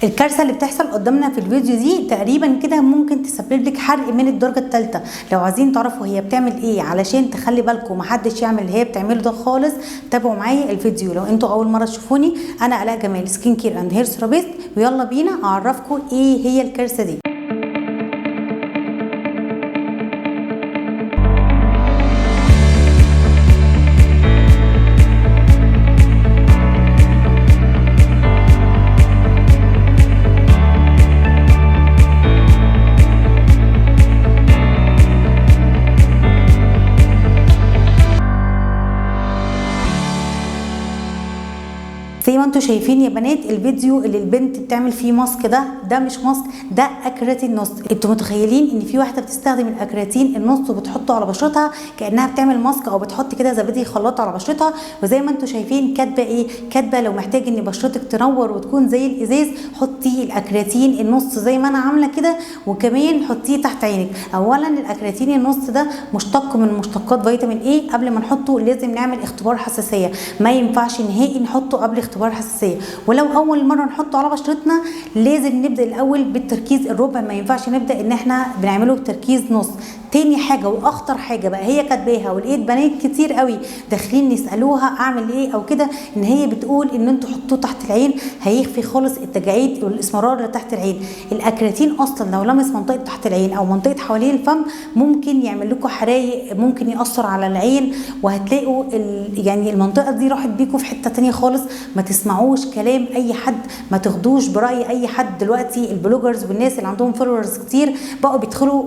الكارثه اللي بتحصل قدامنا في الفيديو دي تقريبا كده ممكن تسبب لك حرق من الدرجه الثالثه. لو عايزين تعرفوا هي بتعمل ايه علشان تخلي بالكم محدش يعمل اللي هي بتعمله ده خالص، تابعوا معايا الفيديو. لو انتوا اول مره تشوفوني، انا الاء جمال، سكين كير اند هير ثيرابيست، ويلا بينا اعرفكم ايه هي الكارثه دي. زي ما انتوا شايفين يا بنات الفيديو اللي البنت بتعمل فيه ماسك ده مش ماسك، ده اكراتين نص. انتوا متخيلين ان في واحده بتستخدم الاكراتين النص وبتحطه على بشرتها كانها بتعمل ماسك، او بتحط كده زبادي خلاط على بشرتها. وزي ما انتوا شايفين كاتبه ايه، كاتبه لو محتاج ان بشرتك تنور وتكون زي الازاز حطي الاكراتين النص زي ما انا عامله كده، وكمان حطيه تحت عينك. اولا الاكراتين النص ده مشتق من مشتقات فيتامين ايه. قبل ما نحطه لازم نعمل اختبار حساسيه، ما ينفعش نهائي نحطه قبل اختبار حساسيه. ولو اول مره نحطه على بشرتنا لازم نبدا الاول بالتركيز الربع، ما ينفعش نبدا ان احنا بنعمله بتركيز نص. تاني حاجه واخطر حاجه بقى هي كاتباها، ولقيت بنات كتير قوي داخلين يسالوها اعمل ايه او كده، ان هي بتقول ان انتوا حطوه تحت العين هيخفي خالص التجاعيد والاسمرار اللي تحت العين. الاكراتين اصلا لو لمس منطقه تحت العين او منطقه حوالين الفم ممكن يعمل لكم حرايق، ممكن ياثر على العين، وهتلاقوا يعني المنطقه دي راحت بيكم في حته تانيه خالص. ما تسمعوش كلام اي حد، ما تاخدوش براي اي حد. دلوقتي البلوجرز والناس اللي عندهم فولورز كتير بقوا بيدخلوا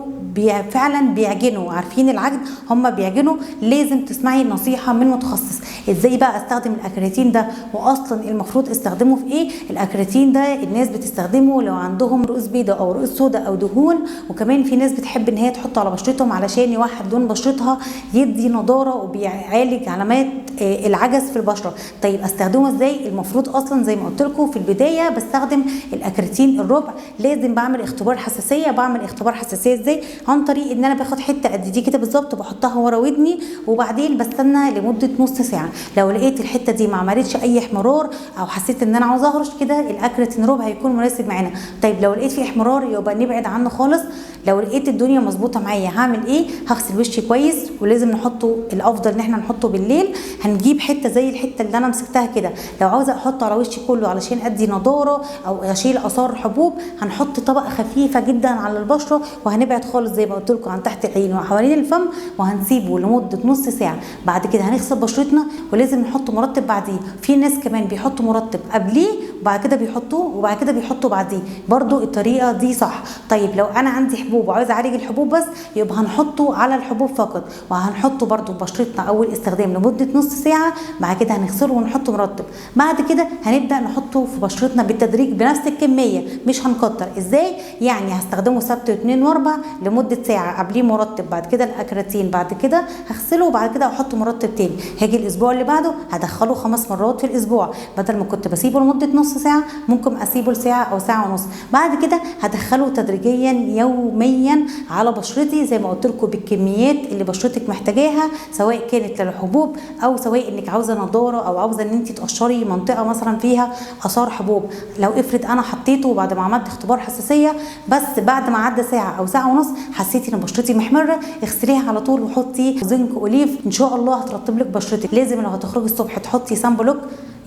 فعلا بيعجنوا، عارفين العجن، هم بيعجنوا. لازم تسمعي نصيحه من متخصص. ازاي بقى استخدم الاكراتين ده، واصلا المفروض استخدمه في ايه؟ الاكراتين ده الناس بتستخدمه لو عندهم رؤوس بيضاء او رؤوس سوداء او دهون، وكمان في ناس بتحب ان هي تحطه على بشرتهم علشان يوحد لون بشرتها، يدي نضاره وبيعالج علامات العجز في البشره. طيب استخدمه ازاي؟ المفروض اصلا زي ما قلت لكم في البدايه بستخدم الاكراتين الربع. لازم بعمل اختبار حساسيه. بعمل اختبار حساسيه ازاي؟ عن طريق ان انا باخد حته قد دي كده بالظبط وبحطها ورا ودني، وبعدين بستنى لمده نص ساعه. لو لقيت الحته دي ما عملتش اي احمرار او حسيت ان انا عاوزه اهرش كده، الاكراتين ربع هيكون مناسب معانا. طيب لو لقيت فيه احمرار يبقى نبعد عنه خالص. لو لقيت الدنيا مظبوطه معايا هعمل ايه؟ هغسل وشي كويس، ولازم نحطه، الافضل ان احنا نحطه بالليل. هنجيب حته زي الحته اللي انا مسكتها كده، لو عاوزه احطه على وشي كله علشان ادي نضاره او اشيل اثار حبوب، هنحط طبقه خفيفه جدا على البشره، وهنبعد خالص زي ما قلت لكم عن تحت العين وحوالين الفم، وهنسيبه لمده نص ساعه. بعد كده هنغسل بشرتنا، ولازم نحط مرطب بعديه. في ناس كمان بيحطوا مرطب قبليه وبعد كده بيحطوه وبعد كده بيحطوا بعديه، برده الطريقه دي صح. طيب لو انا عندي حبوب وعايزه اعالج الحبوب بس، يبقى هنحطه على الحبوب فقط، وهنحطه برده ببشرتنا اول استخدام لمده نص ساعه. بعد كده هنغسله ونحط مرطب. بعد كده هنبدا نحطه في بشرتنا بالتدريج بنفس الكميه، مش هنكتر. ازاي يعني؟ هستخدمه سبت واثنين واربع لمده ساعه، قبليه مرطب، بعد كده الاكراتين، بعد كده هغسله وبعد كده احط مرطب تاني. هاجي الاسبوع اللي بعده هدخله 5 مرات في الاسبوع، بدل ما كنت بسيبه لمده نص ساعه ممكن اسيبه لساعه او ساعه ونص. بعد كده هدخله تدريجيا يوميا على بشرتي زي ما قلت لكم بالكميات اللي بشرتك محتاجاها، سواء كانت للحبوب او سواء انك عاوزه نضاره او عاوزه ان انت تقشري منطقه مثلا فيها اثار حبوب. لو افرض انا حطيته بعد ما عملت اختبار حساسيه، بس بعد ما عدى ساعه او ساعه ونص حسيتي ان بشرتي محمره، اغسليها على طول وحطي زنك اوليف، ان شاء الله هترطب لك بشرتك. لازم لو هتخرجي الصبح تحطي سان بلوك.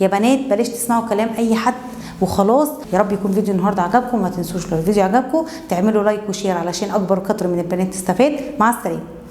يا بنات بلاش تسمعوا كلام اي حد وخلاص. يا رب يكون فيديو النهارده عجبكم. ما تنسوش لو الفيديو عجبكم تعملوا لايك وشير علشان اكبر قدر من البنات تستفاد. مع السلامه.